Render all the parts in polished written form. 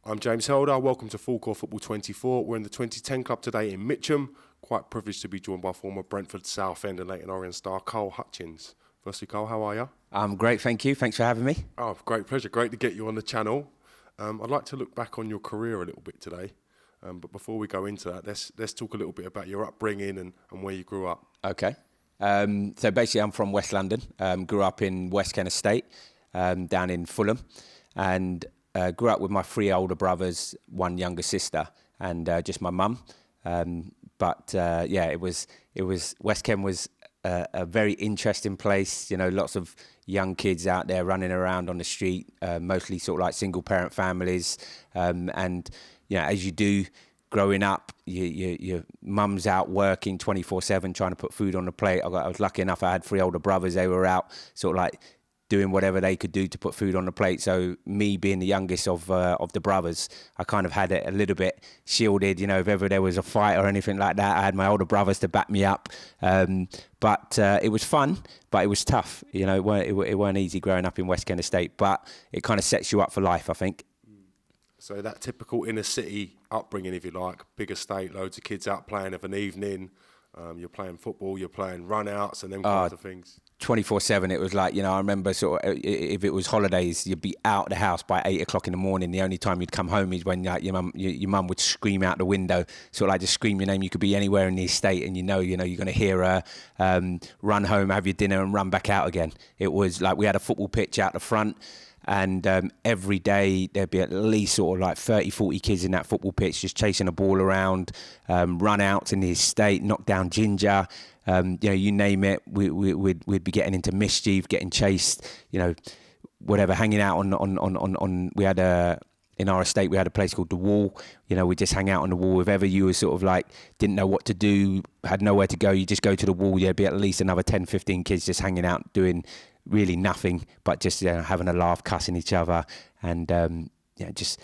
I'm James Helder. Welcome to Full Court Football 24. We're in the 2010 club today in Mitcham. Quite privileged to be joined by former Brentford, Southend and Leyton Orient star Carl Hutchings. Firstly, Carl, how are you? I'm great, thank you. Thanks for having me. Oh, great pleasure. Great to get you on the channel. I'd like to look back on your career a little bit today. But before we go into that, let's talk a little bit about your upbringing and where you grew up. Okay. So basically, I'm from West London. Grew up in West Kent Estate, down in Fulham, and grew up with my three older brothers, one younger sister, and just my mum. It was West Kent was a very interesting place. You know, lots of young kids out there running around on the street, mostly sort of like single parent families, and you know, as you do growing up, your mum's out working 24/7 trying to put food on the plate. I was lucky enough, I had three older brothers. They were out sort of like doing whatever they could do to put food on the plate. So me being the youngest of the brothers, I kind of had it a little bit shielded. You know, if ever there was a fight or anything like that, I had my older brothers to back me up. But it was fun, but it was tough. You know, it weren't easy growing up in West Kent Estate, but it kind of sets you up for life, I think. So that typical inner city upbringing, if you like, big estate, loads of kids out playing of an evening. You're playing football, you're playing run-outs and them kinds of things. 24/7, it was like, you know, I remember sort of, if it was holidays, you'd be out of the house by 8 o'clock in the morning. The only time you'd come home is when like, your mum would scream out the window, sort of like just scream your name. You could be anywhere in the estate and you know you're going to hear her run home, have your dinner and run back out again. It was like we had a football pitch out the front. And every day there'd be at least sort of like 30, 40 kids in that football pitch just chasing a ball around, run outs in the estate, knock down ginger, you know, you name it. We'd be getting into mischief, getting chased, you know, whatever, hanging out on we had in our estate, we had a place called The Wall. You know, we just hang out on the wall. If ever you were sort of like, didn't know what to do, had nowhere to go, you just go to the wall. There'd be at least another 10, 15 kids just hanging out doing really nothing, but just having a laugh, cussing each other, and just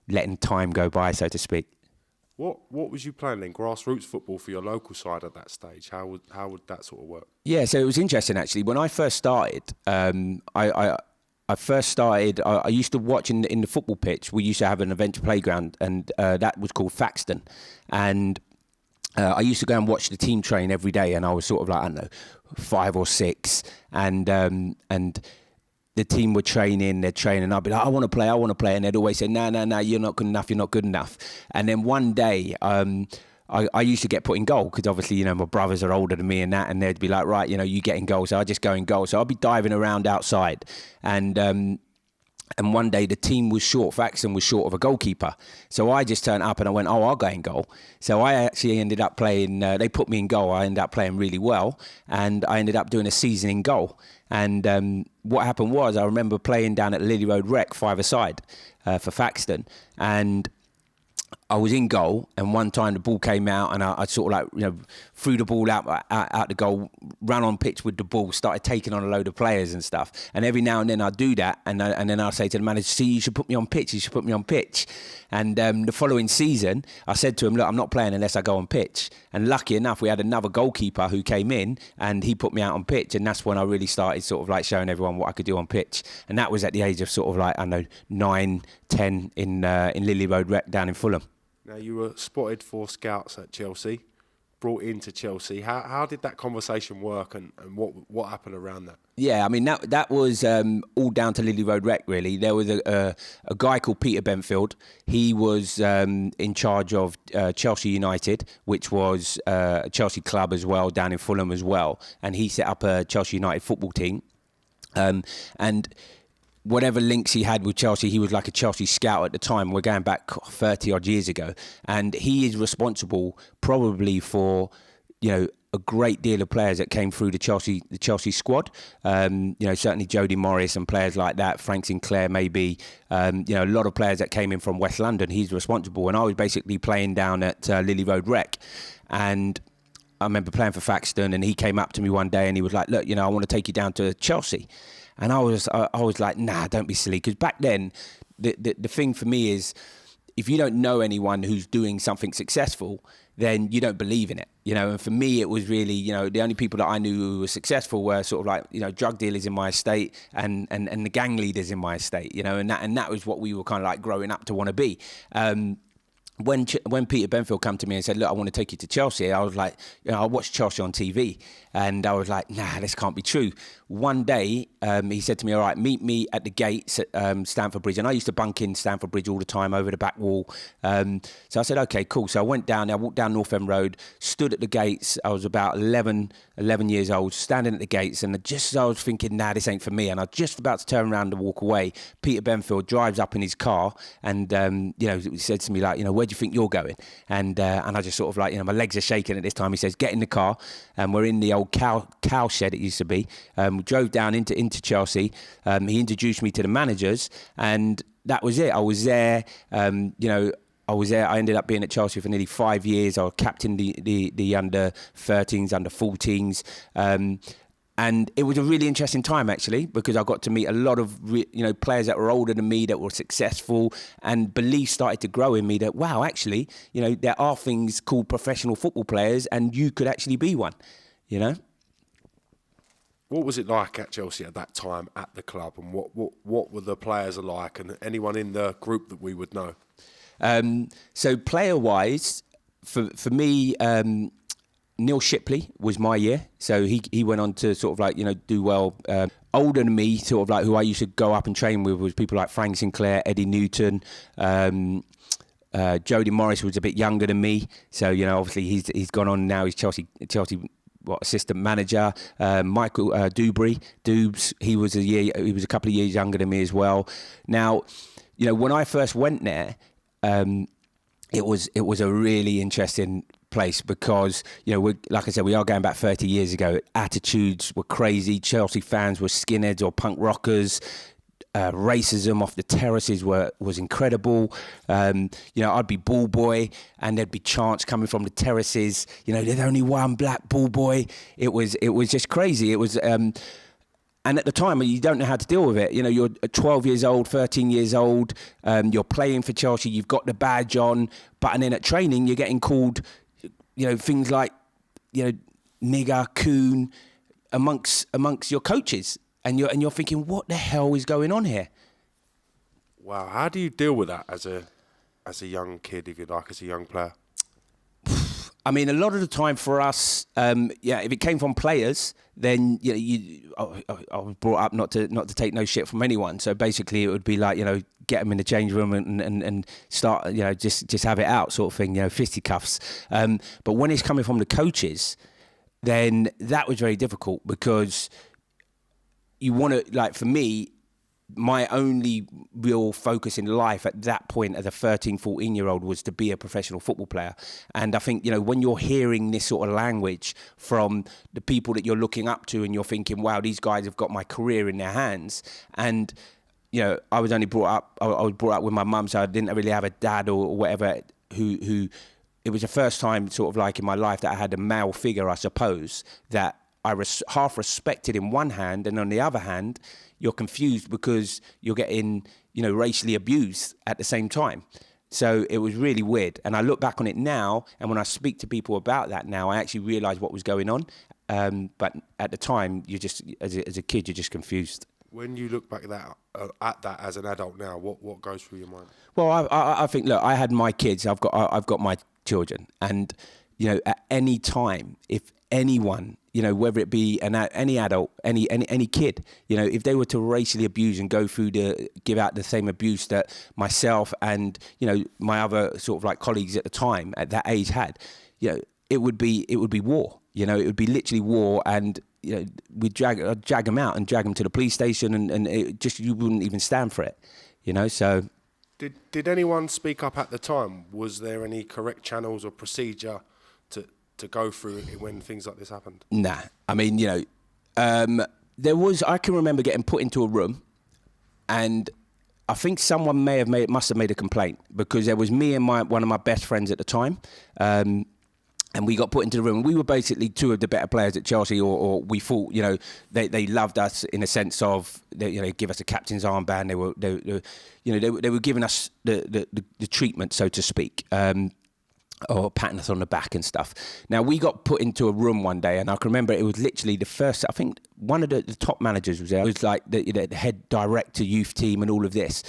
letting time go by, so to speak. What was you playing then? Grassroots football for your local side at that stage? How would that sort of work? Yeah, so it was interesting actually. When I first started, I used to watch in the football pitch. We used to have an event playground, and that was called Faxton, and I used to go and watch the team train every day, and I was sort of like, I don't know, 5 or 6, and the team were training, they'd train, and I'd be like, I want to play, and they'd always say, no, you're not good enough. And then one day, I used to get put in goal, because obviously, you know, my brothers are older than me and that, and they'd be like, right, you know, you get in goal, so I just go in goal. So I'd be diving around outside, and one day the team was short, Faxton was short of a goalkeeper. So I just turned up and I went, I'll go in goal. So I actually ended up playing, they put me in goal. I ended up playing really well, and I ended up doing a season in goal. And what happened was, I remember playing down at Lily Road Rec 5-a-side for Faxton, and I was in goal, and one time the ball came out, and I sort of like, you know, threw the ball out the goal, ran on pitch with the ball, started taking on a load of players and stuff. And every now and then I'd do that, and then I'd say to the manager, see, you should put me on pitch. And the following season, I said to him, look, I'm not playing unless I go on pitch. And lucky enough, we had another goalkeeper who came in, and he put me out on pitch, and that's when I really started sort of like showing everyone what I could do on pitch. And that was at the age of sort of like, I don't know, 9, 10 in Lily Road Rec down in Fulham. Now, you were spotted for scouts at Chelsea, brought into Chelsea. How did that conversation work, and what happened around that? Yeah, I mean, that was all down to Lily Road Rec, really. There was a guy called Peter Benfield. He was in charge of Chelsea United, which was a Chelsea club as well, down in Fulham as well. And he set up a Chelsea United football team. And whatever links he had with Chelsea, he was like a Chelsea scout at the time. We're going back 30 odd years ago, and he is responsible probably for, you know, a great deal of players that came through the Chelsea squad. You know, certainly Jody Morris and players like that, Frank Sinclair maybe. You know, a lot of players that came in from West London. He's responsible, and I was basically playing down at Lily Road Rec, and I remember playing for Faxton, and he came up to me one day and he was like, look, you know, I want to take you down to Chelsea. And I was like, nah, don't be silly. Because back then, the thing for me is, if you don't know anyone who's doing something successful, then you don't believe in it, you know. And for me, it was really, you know, the only people that I knew who were successful were sort of like, you know, drug dealers in my estate and the gang leaders in my estate, you know, and that was what we were kind of like growing up to want to be. When Peter Benfield came to me and said, look, I want to take you to Chelsea, I was like, you know, I watched Chelsea on TV and I was like, nah, this can't be true. One day, he said to me, all right, meet me at the gates at Stamford Bridge. And I used to bunk in Stamford Bridge all the time over the back wall. So I said, okay, cool. So I went down there, I walked down North End Road, stood at the gates. I was about 11 years old, standing at the gates. And just as I was thinking, nah, this ain't for me. And I was just about to turn around and walk away. Peter Benfield drives up in his car and, you know, he said to me, like, you know, where do you think you're going? And I just sort of like, you know, my legs are shaking at this time. He says, get in the car. And we're in the old cow shed, it used to be. We drove down into Chelsea. He introduced me to the managers and that was it. I was there, you know, I ended up being at Chelsea for nearly 5 years. I was captain the under 13s, under 14s. And it was a really interesting time, actually, because I got to meet a lot of, you know, players that were older than me, that were successful, and belief started to grow in me that, wow, actually, you know, there are things called professional football players and you could actually be one, you know? What was it like at Chelsea at that time at the club, and what were the players like, and anyone in the group that we would know? So player-wise, for me, Neil Shipley was my year. So he went on to sort of like, you know, do well. Older than me, sort of like who I used to go up and train with was people like Frank Sinclair, Eddie Newton. Jody Morris was a bit younger than me. So, you know, obviously he's gone on now. He's Chelsea assistant manager. Michael Dubes, he was a couple of years younger than me as well. Now, you know, when I first went there, it was a really interesting place because, you know, like I said, we are going back 30 years ago. Attitudes were crazy. Chelsea fans were skinheads or punk rockers. Racism off the terraces was incredible. You know, I'd be ball boy and there'd be chants coming from the terraces. You know, there's only one black ball boy. It was just crazy. It was, and at the time, you don't know how to deal with it. You know, you're 12 years old, 13 years old. You're playing for Chelsea. You've got the badge on, and then at training, you're getting called, you know, things like, you know, nigger, coon, amongst your coaches. And you're thinking, what the hell is going on here? Wow, how do you deal with that as a young kid, if you like, as a young player? I mean, a lot of the time for us, if it came from players, then I was brought up not to take no shit from anyone. So basically, it would be like, you know, get them in the change room and start, you know, just have it out, sort of thing, you know, fisticuffs. But when it's coming from the coaches, then that was very difficult because you want to, like, for me, my only real focus in life at that point as a 13, 14-year-old was to be a professional football player. And I think, you know, when you're hearing this sort of language from the people that you're looking up to and you're thinking, wow, these guys have got my career in their hands. And, you know, I was brought up with my mum, so I didn't really have a dad or whatever who it was the first time sort of like in my life that I had a male figure, I suppose, that I half respected in one hand, and on the other hand, you're confused because you're getting, you know, racially abused at the same time. So it was really weird. And I look back on it now, and when I speak to people about that now, I actually realise what was going on. But at the time, you just, as a kid, you're just confused. When you look back at that as an adult now, what goes through your mind? Well, I think, look, I had my kids. I've got my children, and, you know, at any time, if anyone, you know, whether it be any adult, any kid, you know, if they were to racially abuse and give out the same abuse that myself and, you know, my other sort of like colleagues at the time at that age had, you know, it would be war. You know, it would be literally war, and, you know, I'd drag them out and drag them to the police station, and it just, you wouldn't even stand for it, you know. So did anyone speak up at the time? Was there any correct channels or procedure to go through when things like this happened? Nah, I mean, you know, I can remember getting put into a room, and I think someone must have made a complaint, because there was me and one of my best friends at the time, And we got put into the room. We were basically two of the better players at Chelsea, or we thought, they loved us in a sense of, they give us a captain's armband. They were giving us the treatment, so to speak, or patting us on the back and stuff. Now, we got put into a room one day, and I can remember it was literally the first, I think one of the top managers was there. It was like the head director, youth team, and all of this.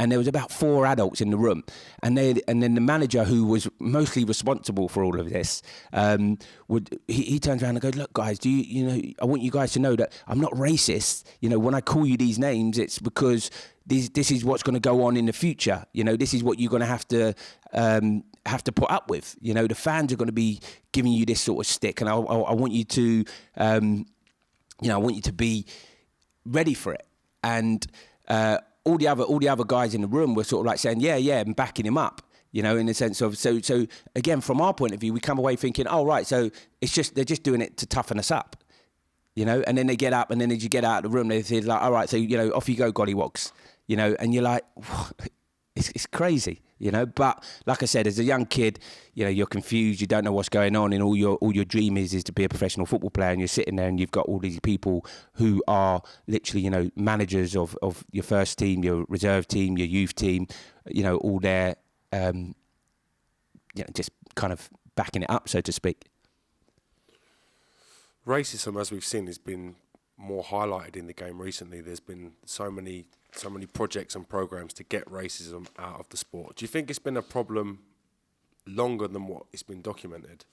And there was about 4 adults in the room, and then the manager, who was mostly responsible for all of this, he turns around and goes, "Look, guys, I want you guys to know that I'm not racist. When I call you these names, it's because this is what's going to go on in the future. This is what you're going to have to put up with. The fans are going to be giving you this sort of stick, and I want you to, I want you to be ready for it." And all the other guys in the room were sort of like saying, yeah, and backing him up, in the sense of, so again, from our point of view, we come away thinking, oh, right, so they're just doing it to toughen us up, and then they get up, and then as you get out of the room, they say like, all right, so, off you go, gollywogs, and you're like, it's crazy, but like I said, as a young kid, you're confused, you don't know what's going on, and all your dream is to be a professional football player, and you're sitting there and you've got all these people who are literally, managers of your first team, your reserve team, your youth team, all there, just kind of backing it up, so to speak. Racism, as we've seen, has been more highlighted in the game recently. There's been so many projects and programs to get racism out of the sport. Do you think it's been a problem longer than what it's been documented?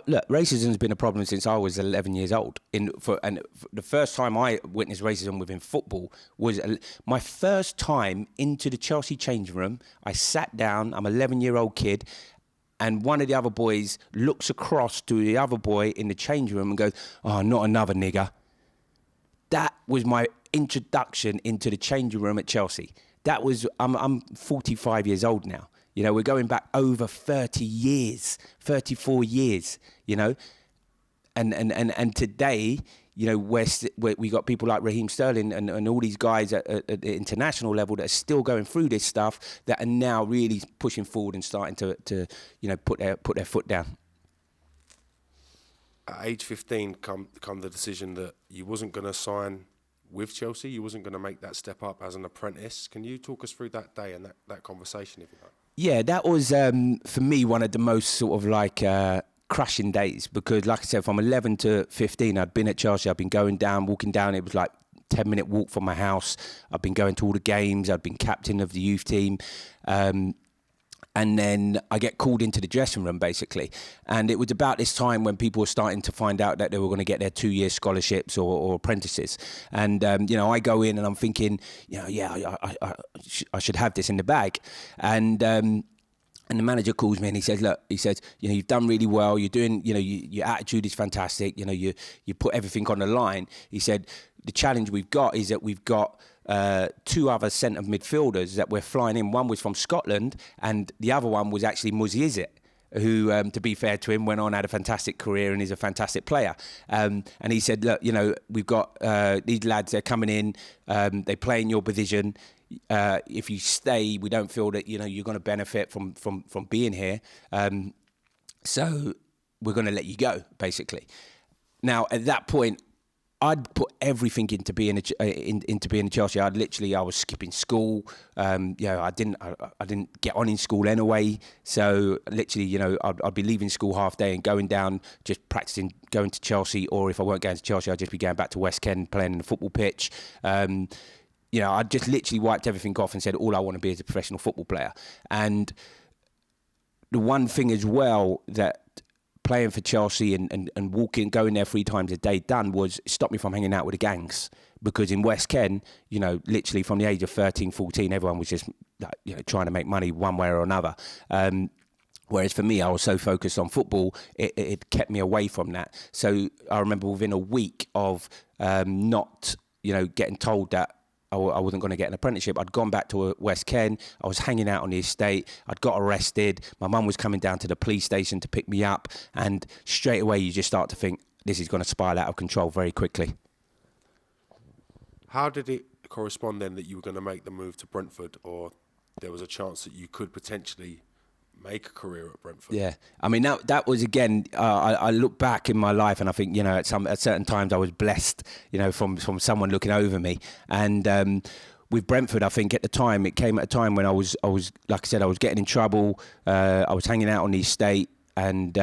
Look, racism's been a problem since I was 11 years old. The first time I witnessed racism within football was my first time into the Chelsea changing room. I sat down, I'm an 11-year-old kid, and one of the other boys looks across to the other boy in the changing room and goes, "Oh, not another nigger." That was my introduction into the changing room at Chelsea. That was, I'm 45 years old now. We're going back over 30 years, 34 years, and today, we got people like Raheem Sterling and all these guys at the international level that are still going through this stuff, that are now really pushing forward and starting to put their foot down. At age 15 come the decision that you wasn't going to sign with Chelsea, you wasn't going to make that step up as an apprentice. Can you talk us through that day and that conversation, if you like? Yeah, that was, for me, one of the most sort of like crushing days, because like I said, from 11 to 15, I'd been at Chelsea, I'd been walking down, it was like 10-minute walk from my house. I'd been going to all the games, I'd been captain of the youth team. And then I get called into the dressing room, basically. And it was about this time when people were starting to find out that they were going to get their 2-year scholarships or apprentices. And, I go in and I'm thinking, I should have this in the bag. And the manager calls me and he says, look, you've done really well. You're doing, your attitude is fantastic. You put everything on the line. He said, the challenge we've got is that we've got 2 other centre midfielders that we're flying in. One was from Scotland, and the other one was actually Muzi Izzet, who, to be fair to him, went on, had a fantastic career and is a fantastic player. And he said, look, we've got these lads, they're coming in, they play in your position. If you stay, we don't feel that, you're going to benefit from being here. So we're going to let you go, basically. Now, at that point, I'd put everything into being a Chelsea. I was skipping school. I didn't get on in school anyway. So literally, I'd be leaving school half day and going down, just practicing, going to Chelsea. Or if I weren't going to Chelsea, I'd just be going back to West Kent, playing in the football pitch. I just literally wiped everything off and said, all I want to be is a professional football player. And the one thing as well that playing for Chelsea and going there 3 times a day done was stop me from hanging out with the gangs. Because in West Kent, literally from the age of 13, 14, everyone was just trying to make money one way or another. Whereas for me, I was so focused on football, it kept me away from that. So I remember within a week of not getting told that I wasn't going to get an apprenticeship, I'd gone back to West Kent. I was hanging out on the estate. I'd got arrested. My mum was coming down to the police station to pick me up. And straight away, you just start to think, this is going to spiral out of control very quickly. How did it correspond then that you were going to make the move to Brentford, or there was a chance that you could potentially make a career at Brentford. Yeah, I mean that was again. I look back in my life, and I think at certain times I was blessed, from someone looking over me. And with Brentford, I think at the time it came at a time when I was like I said, I was getting in trouble. I was hanging out on the estate, and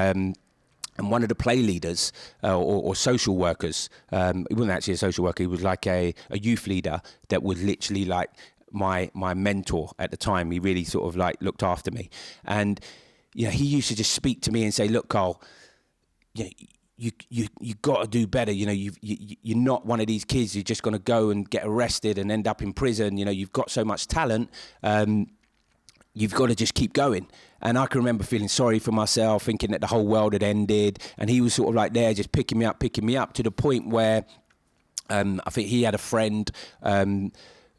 one of the play leaders or social workers, he wasn't actually a social worker. He was like a youth leader that was literally like my mentor at the time. He really sort of like looked after me, and he used to just speak to me and say, "Look, Carl, you got to do better. You're not one of these kids who's just going to go and get arrested and end up in prison. You've got so much talent. You've got to just keep going." And I can remember feeling sorry for myself, thinking that the whole world had ended, and he was sort of like there, just picking me up to the point where I think he had a friend.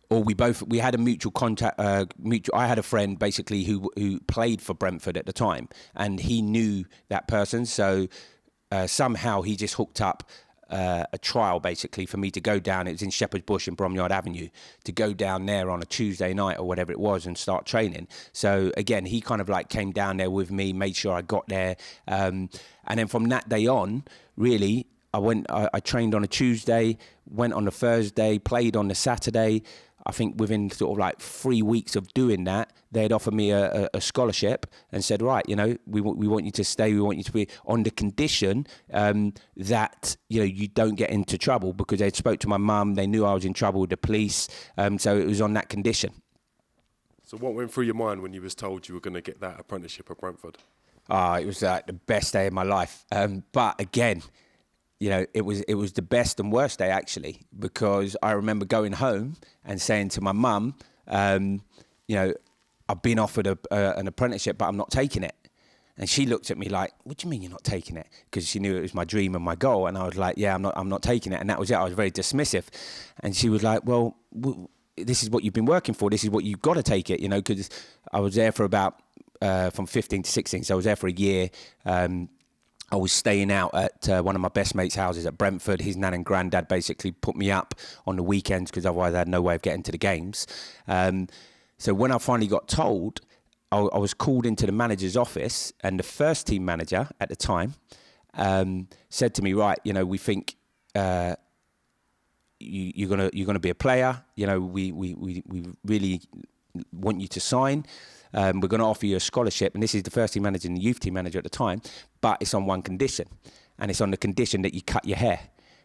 Or we had a mutual contact. I had a friend basically who played for Brentford at the time, and he knew that person. So somehow he just hooked up a trial basically for me to go down. It was in Shepherd's Bush in Bromyard Avenue, to go down there on a Tuesday night or whatever it was and start training. So again, he kind of like came down there with me, made sure I got there, and then from that day on, really. I trained on a Tuesday, went on a Thursday, played on the Saturday. I think within sort of like 3 weeks of doing that, they'd offered me a scholarship and said, right, we want you to stay. We want you to be on the condition that, you don't get into trouble, because they'd spoke to my mum. They knew I was in trouble with the police. So it was on that condition. So what went through your mind when you was told you were going to get that apprenticeship at Brentford? It was like the best day of my life. But again, it was the best and worst day actually, because I remember going home and saying to my mum, I've been offered an apprenticeship, but I'm not taking it. And she looked at me like, "What do you mean you're not taking it?" Because she knew it was my dream and my goal. And I was like, "Yeah, I'm not taking it." And that was it. I was very dismissive. And she was like, "Well, this is what you've been working for. This is what you've got to take it." Because I was there for about from 15 to 16, so I was there for a year. I was staying out at one of my best mates' houses at Brentford. His nan and granddad basically put me up on the weekends because otherwise I had no way of getting to the games. So when I finally got told, I was called into the manager's office, and the first team manager at the time said to me, "Right, we think you're gonna be a player. We really want you to sign. We're going to offer you a scholarship," and this is the first team manager and the youth team manager at the time, but it's on one condition, and it's on the condition that you cut your hair.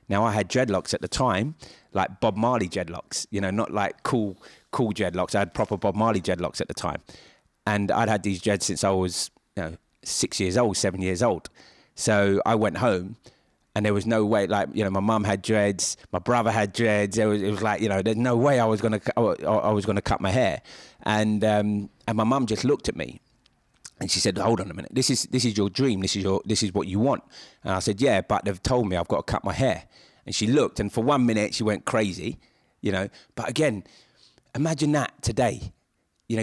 Now, I had dreadlocks at the time, like Bob Marley dreadlocks, not like cool dreadlocks. I had proper Bob Marley dreadlocks at the time, and I'd had these dreads since I was 6 years old, 7 years old. So I went home, and there was no way, my mum had dreads, my brother had dreads. It was like, there's no way I was gonna cut my hair. And my mum just looked at me, and she said, "Hold on a minute. This is your dream. This is what you want." And I said, "Yeah, but they've told me I've got to cut my hair." And she looked, and for 1 minute she went crazy, But again, imagine that today,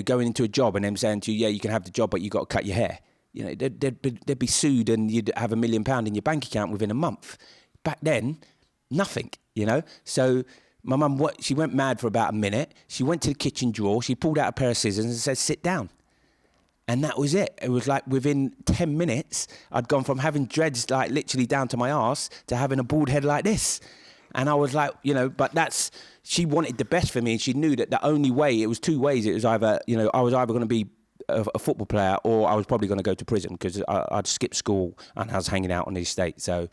going into a job and them saying to you, "Yeah, you can have the job, but you got to cut your hair." They'd be sued, and you'd have £1 million in your bank account within a month. Back then, nothing, So my mum, she went mad for about a minute. She went to the kitchen drawer. She pulled out a pair of scissors and said, "Sit down." And that was it. It was like within 10 minutes, I'd gone from having dreads like literally down to my arse to having a bald head like this. And I was like, but she wanted the best for me, and she knew that the only way, it was two ways. It was either, I was either going to be a football player, or I was probably going to go to prison, because I'd skipped school and I was hanging out on the estate. So,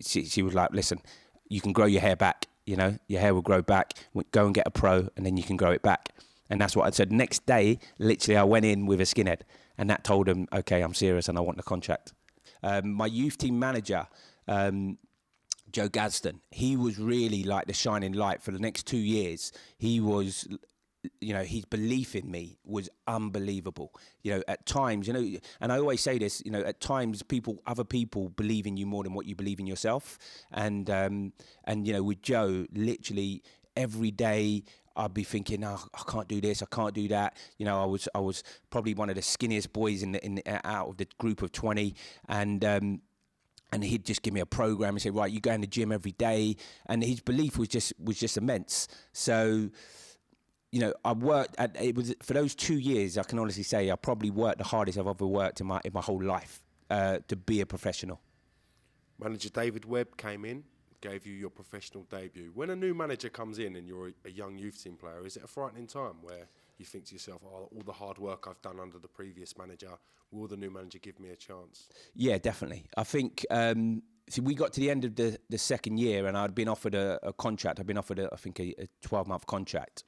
she was like, "Listen, you can grow your hair back, your hair will grow back. Go and get a pro, and then you can grow it back." And that's what I said. Next day, literally, I went in with a skinhead, and that told him, "Okay, I'm serious and I want the contract." My youth team manager, Joe Gadsden, he was really like the shining light for the next 2 years. He was, his belief in me was unbelievable. At times, and I always say this, at times other people believe in you more than what you believe in yourself. And with Joe, literally every day I'd be thinking, "Oh, I can't do this, I can't do that." I was probably one of the skinniest boys out of the group of 20, and he'd just give me a program and say, "Right, you go in the gym every day," and his belief was just immense. So you know, I worked at, it was for those 2 years, I can honestly say I probably worked the hardest I've ever worked in my whole life to be a professional. Manager David Webb came in, gave you your professional debut. When a new manager comes in and you're a young youth team player, is it a frightening time where you think to yourself, oh, all the hard work I've done under the previous manager, will the new manager give me a chance? Yeah, definitely. I think, see, we got to the end of the second year and I'd been offered a contract. I'd been offered, I think, a 12-month contract.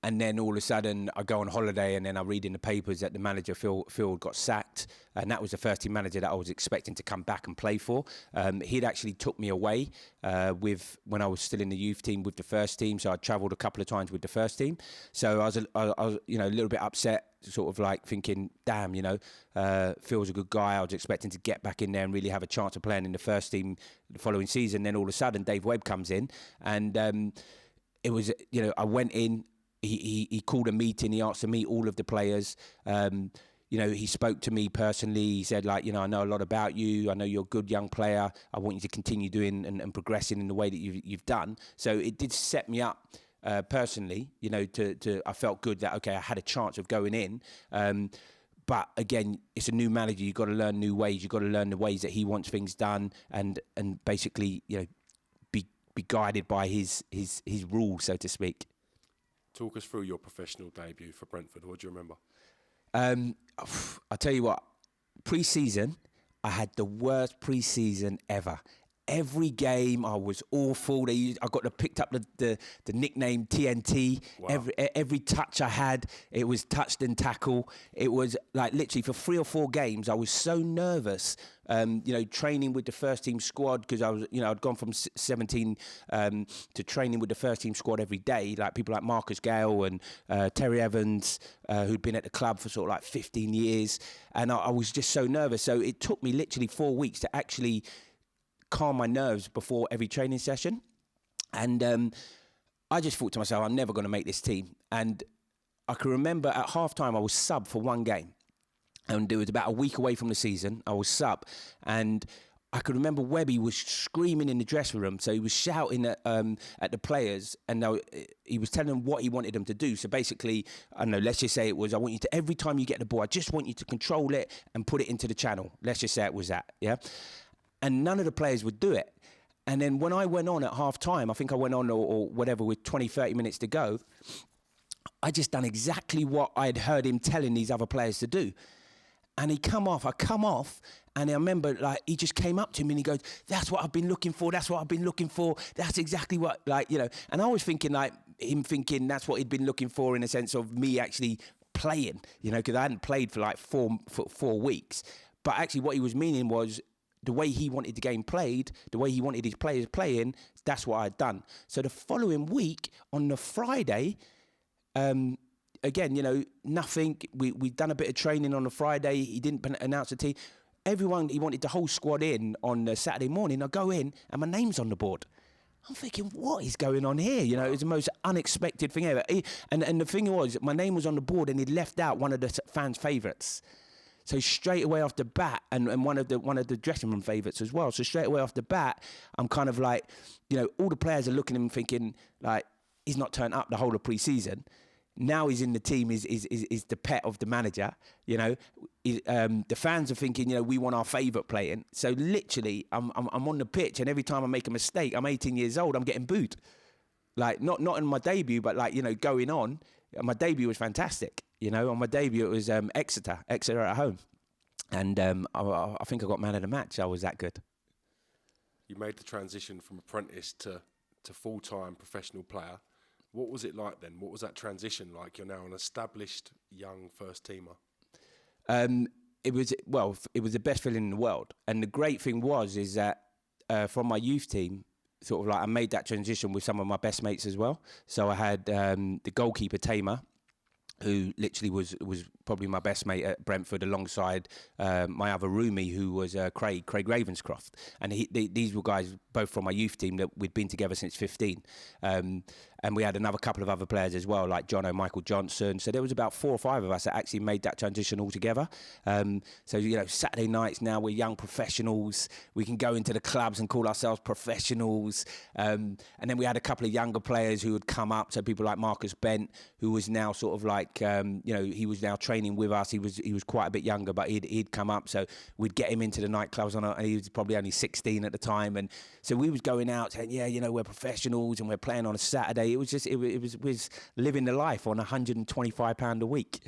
And then all of a sudden I go on holiday and then I read in the papers that the manager, Phil got sacked. And that was the first team manager that I was expecting to come back and play for. He'd actually took me away when I was still in the youth team with the first team. So I travelled a couple of times with the first team. So I was you know, a little bit upset, sort of like thinking, damn, you know, Phil's a good guy. I was expecting to get back in there and really have a chance of playing in the first team the following season. Then all of a sudden Dave Webb comes in and it was, you know, I went in, he called a meeting, he asked to meet all of the players. You know, he spoke to me personally. He said, like, you know, I know a lot about you. I know you're a good young player. I want you to continue doing and progressing in the way that you've done. So it did set me up personally, you know, I felt good that, okay, I had a chance of going in. But again, it's a new manager. You've got to learn new ways. You've got to learn the ways that he wants things done and basically, you know, be guided by his rules, so to speak. Talk us through your professional debut for Brentford. What do you remember? I'll tell you what, pre-season, I had the worst pre-season ever. Every game I was awful. I picked up the nickname TNT. Wow. Every touch I had, it was touched and tackle. It was like literally for 3 or 4 games, I was so nervous. You know, training with the first team squad because I was, you know, I'd gone from 17 to training with the first team squad every day. Like people like Marcus Gale and Terry Evans, who'd been at the club for sort of like 15 years, and I was just so nervous. So it took me literally 4 weeks to actually calm my nerves before every training session. And I just thought to myself, I'm never going to make this team. And I can remember at half-time I was sub for 1 game. And it was about a week away from the season. I was sub. And I could remember Webby was screaming in the dressing room. So he was shouting at the players. And he was telling them what he wanted them to do. So basically, I don't know, let's just say it was, I want you to, every time you get the ball, I just want you to control it and put it into the channel. Let's just say it was that, yeah? And none of the players would do it. And then when I went on at half time, I think I went on or whatever with 20, 30 minutes to go, I just done exactly what I'd heard him telling these other players to do. And I come off, and I remember like he just came up to me and he goes, that's what I've been looking for, that's what I've been looking for, that's exactly what, like, you know. And I was thinking like him thinking that's what he'd been looking for in a sense of me actually playing, you know, because I hadn't played for like four weeks. But actually what he was meaning was, the way he wanted the game played, the way he wanted his players playing, that's what I'd done. So the following week, on the Friday, again, you know, nothing. We'd done a bit of training on the Friday. He didn't announce the team. Everyone, he wanted the whole squad in on the Saturday morning. I go in and my name's on the board. I'm thinking, what is going on here? You know, it was the most unexpected thing ever. And the thing was, my name was on the board and he'd left out one of the fans' favourites. So straight away off the bat, and one of the dressing room favourites as well. So straight away off the bat, I'm kind of like, you know, all the players are looking at him thinking, like, he's not turned up the whole of pre-season. Now he's in the team, is the pet of the manager, you know. The fans are thinking, you know, we want our favourite playing. So literally, I'm on the pitch, and every time I make a mistake, I'm 18 years old, I'm getting booed. Like, not in my debut, but like, you know, going on. My debut was fantastic. You know, on my debut, it was Exeter at home. And I think I got man of the match. I was that good. You made the transition from apprentice to full-time professional player. What was it like then? What was that transition like? You're now an established young first-teamer. It was the best feeling in the world. And the great thing is that from my youth team, sort of like I made that transition with some of my best mates as well. So I had the goalkeeper, Tamer, who literally was probably my best mate at Brentford, alongside my other roomie, who was Craig Ravenscroft. And these were guys both from my youth team that we'd been together since 15. And we had another couple of other players as well, like John O'Michael Johnson. So there was about 4 or 5 of us that actually made that transition all together. So, Saturday nights now, we're young professionals. We can go into the clubs and call ourselves professionals. And then we had a couple of younger players who had come up. So people like Marcus Bent, who was now sort of like, he was now training with us. He was quite a bit younger, but he'd come up. So we'd get him into the nightclubs and he was probably only 16 at the time. And so we was going out saying, we're professionals and we're playing on a Saturday. It was just, it was living the life on £125 a week.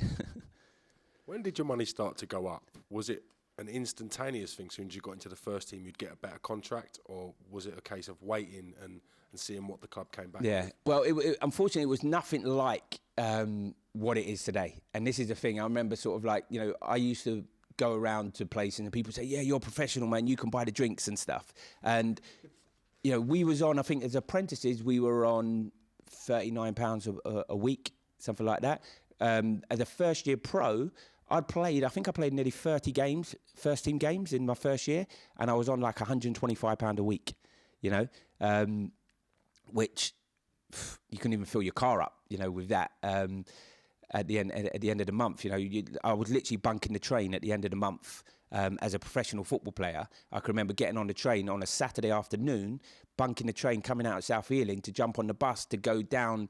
When did your money start to go up? Was it an instantaneous thing? As soon as you got into the first team, you'd get a better contract, or was it a case of waiting and seeing what the club came back with? Well, unfortunately, it was nothing like what it is today. And this is the thing. I remember sort of like, I used to go around to places and people say, yeah, you're a professional, man, you can buy the drinks and stuff. And, we was on, I think as apprentices, we were on £39 a week, something like that. As a first year pro, I think I played nearly 30 games, first team games in my first year, and I was on like £125 a week, which you couldn't even fill your car up, with that. At the end of the month, I was literally bunking the train at the end of the month. As a professional football player, I can remember getting on the train on a Saturday afternoon, bunking the train coming out of South Ealing to jump on the bus to go down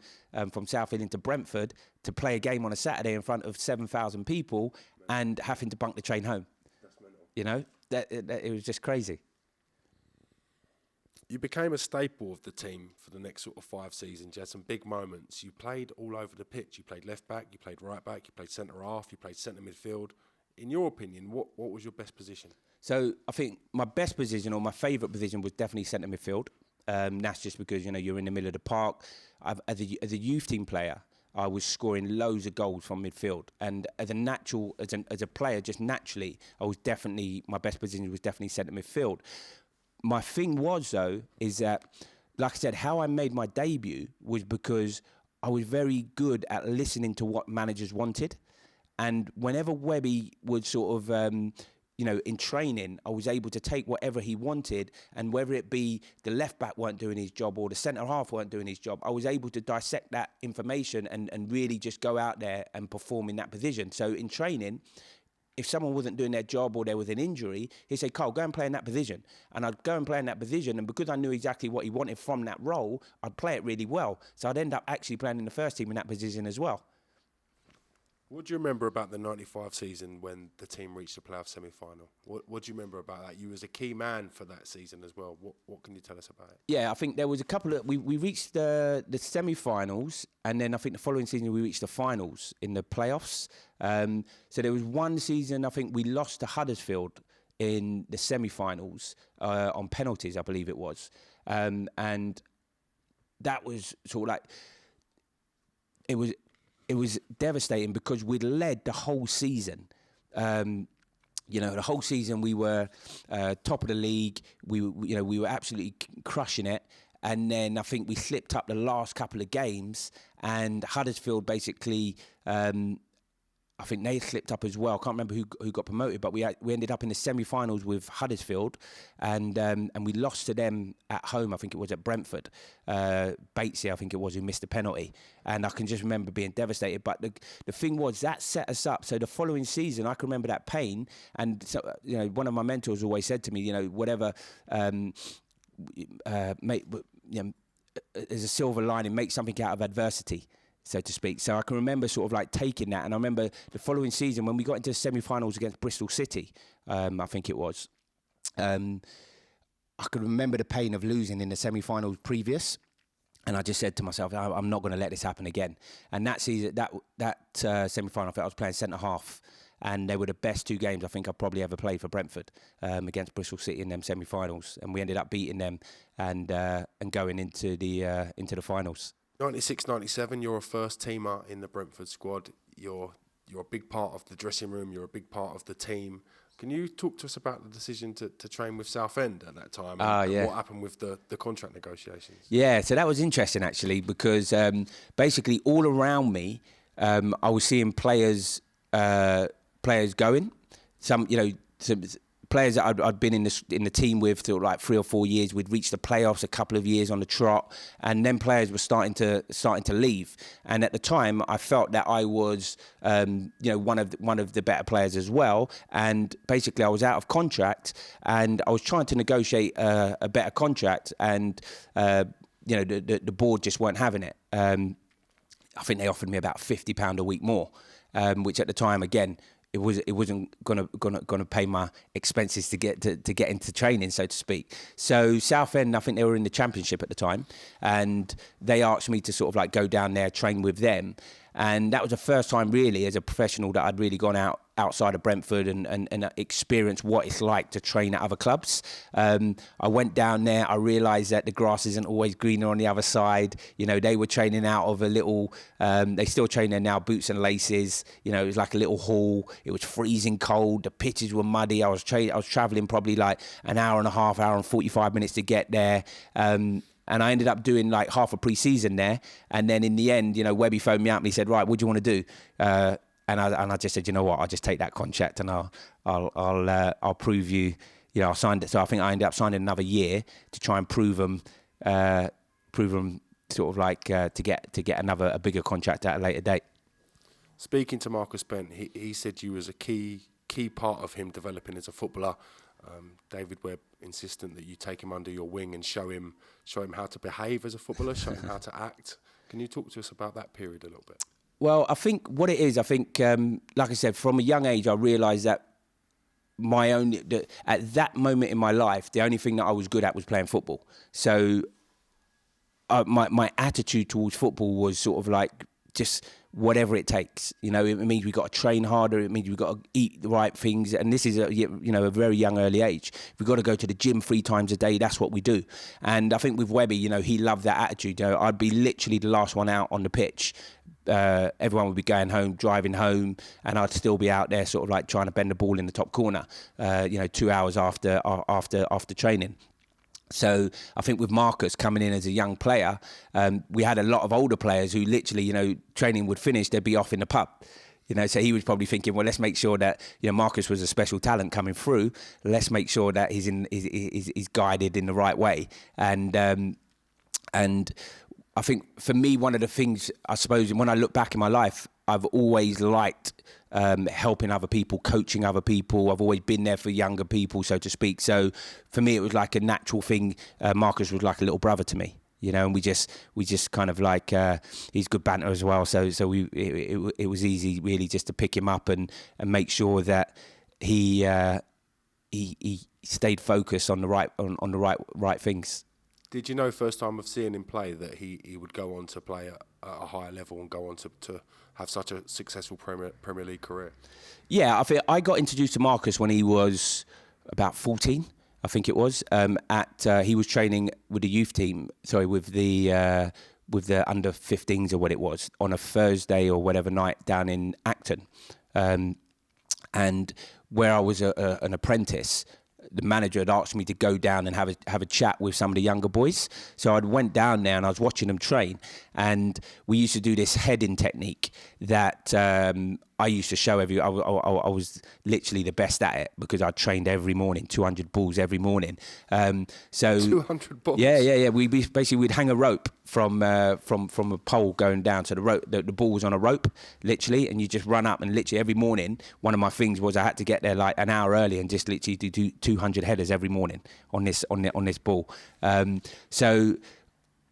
from South Ealing to Brentford to play a game on a Saturday in front of 7,000 people and having to bunk the train home. That's mental. It was just crazy. You became a staple of the team for the next sort of 5 seasons. You had some big moments. You played all over the pitch. You played left back, you played right back, you played centre half, you played centre midfield. In your opinion, what was your best position? So I think my best position or my favourite position was definitely centre midfield. That's just because, you're in the middle of the park. As a youth team player, I was scoring loads of goals from midfield. And as a player, just naturally, my best position was definitely centre midfield. My thing was, though, is that, like I said, how I made my debut was because I was very good at listening to what managers wanted. And whenever Webby would sort of, in training, I was able to take whatever he wanted, and whether it be the left back weren't doing his job or the centre half weren't doing his job, I was able to dissect that information and really just go out there and perform in that position. So in training, if someone wasn't doing their job or there was an injury, he'd say, Carl, go and play in that position. And I'd go and play in that position. And because I knew exactly what he wanted from that role, I'd play it really well. So I'd end up actually playing in the first team in that position as well. What do you remember about the 95 season when the team reached the playoff semi-final? What do you remember about that? You was a key man for that season as well. What can you tell us about it? Yeah, I think there was a couple of... We reached the semi-finals, and then I think the following season we reached the finals in the playoffs. So there was one season, I think we lost to Huddersfield in the semi-finals on penalties, I believe it was. And that was sort of like... It was devastating because we'd led the whole season. The whole season we were top of the league. We were absolutely crushing it. And then I think we slipped up the last couple of games, and Huddersfield basically, I think they slipped up as well. I can't remember who got promoted, but we ended up in the semi-finals with Huddersfield, and we lost to them at home. I think it was at Brentford. Batesy, I think it was, who missed the penalty, and I can just remember being devastated. But the thing was that set us up. So the following season, I can remember that pain, and so one of my mentors always said to me, whatever, there's a silver lining, make something out of adversity, so to speak. So I can remember sort of like taking that. And I remember the following season when we got into the semi-finals against Bristol City, I think it was, I could remember the pain of losing in the semi-finals previous. And I just said to myself, I'm not going to let this happen again. And that season, that semi-final, I was playing centre-half, and they were the best 2 games I think I probably ever played for Brentford, against Bristol City in them semi-finals. And we ended up beating them and going into the finals. 96-97, you're a first teamer in the Brentford squad. You're a big part of the dressing room. You're a big part of the team. Can you talk to us about the decision to train with Southend at that time and what happened with the contract negotiations? Yeah, so that was interesting actually, because basically all around me, I was seeing players going. Some players that I'd been in the team with for like 3 or 4 years. We'd reached the playoffs a couple of years on the trot, and then players were starting to leave. And at the time, I felt that I was, one of the better players as well. And basically, I was out of contract, and I was trying to negotiate a better contract, and the board just weren't having it. I think they offered me about £50 a week more, which at the time, again, it wasn't gonna pay my expenses to get into training, so to speak. So Southend, I think they were in the Championship at the time, and they asked me to sort of like go down there, train with them. And that was the first time really as a professional that I'd really gone outside of Brentford and experienced what it's like to train at other clubs. I went down there, I realised that the grass isn't always greener on the other side. They were training out of a little, they still train there now, boots and laces. It was like a little hall. It was freezing cold. The pitches were muddy. I was travelling probably like an hour and a half, hour and 45 minutes to get there. And I ended up doing like half a pre-season there. And then in the end, Webby phoned me up and he said, right, what do you want to do? And I just said, you know what, I'll just take that contract and I'll prove you, I signed it. So I think I ended up signing another year to try and prove them sort of like to get a bigger contract at a later date. Speaking to Marcus Bent, he said you was a key part of him developing as a footballer. David Webb insistent that you take him under your wing and show him how to behave as a footballer, show him how to act. Can you talk to us about that period a little bit? Well, I think what it is, like I said, from a young age, I realised that at that moment in my life, the only thing that I was good at was playing football. So my attitude towards football was sort of like just whatever it takes. It means we've got to train harder. It means we've got to eat the right things. And this is a very young, early age. We've got to go to the gym 3 times a day. That's what we do. And I think with Webby, he loved that attitude. I'd be literally the last one out on the pitch. Everyone would be going home, driving home, and I'd still be out there sort of like trying to bend the ball in the top corner, 2 hours after training. So I think with Marcus coming in as a young player, we had a lot of older players who literally, training would finish, they'd be off in the pub. So he was probably thinking, well, let's make sure that Marcus was a special talent coming through. Let's make sure that he's guided in the right way. And I think for me, one of the things, I suppose, when I look back in my life, I've always liked helping other people, coaching other people. I've always been there for younger people, so to speak. So for me, it was like a natural thing. Marcus was like a little brother to me, and we just kind of like, he's good banter as well. So it was easy really just to pick him up and make sure that he stayed focused on the right things. Did you know first time of seeing him play that he would go on to play at a higher level and go on to have such a successful Premier League career? Yeah, I think I got introduced to Marcus when he was about 14, I think it was. He was training with the youth team, with the under 15s or what it was, on a Thursday or whatever night down in Acton. And where I was an apprentice, the manager had asked me to go down and have a chat with some of the younger boys. So I went down there and I was watching them train, and we used to do this heading technique that I used to show I was literally the best at it because I trained every morning, 200 balls every morning. 200 balls? Yeah. We'd hang a rope from a pole going down. So the ball was on a rope, literally, and you just run up, and literally every morning, one of my things was I had to get there like an hour early and just literally do 200 headers every morning on this ball. So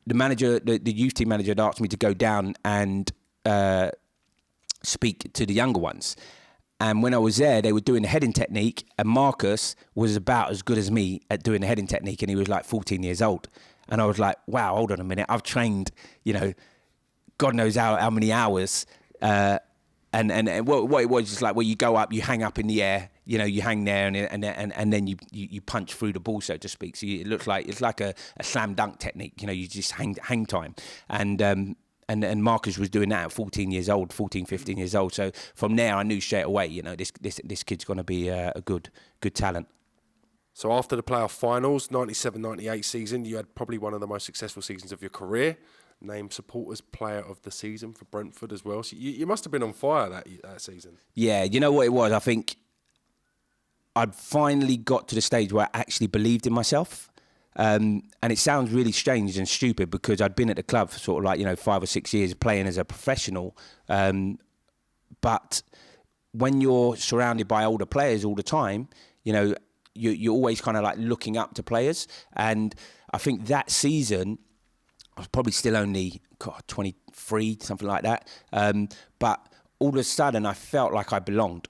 the manager, the youth team manager, had asked me to go down and speak to the younger ones. And when I was there, they were doing the heading technique, and Marcus was about as good as me at doing the heading technique, and he was like 14 years old. And I was like, wow, hold on a minute. I've trained, God knows how many hours. And what it was is like where you go up, you hang up in the air, you hang there and then you punch through the ball, so to speak. So it looks like, it's like a slam dunk technique, you just hang time. And Marcus was doing that at 15 years old. So from there, I knew straight away, this kid's going to be a good talent. So after the playoff finals, 97-98 season, you had probably one of the most successful seasons of your career. Named Supporters Player of the Season for Brentford as well. So you must have been on fire that season. Yeah, you know what it was? I think I'd finally got to the stage where I actually believed in myself. And it sounds really strange and stupid because I'd been at the club for sort of like, 5 or 6 years playing as a professional. But when you're surrounded by older players all the time, you're always kind of like looking up to players. And I think that season, I was probably still only 23, something like that. But all of a sudden, I felt like I belonged.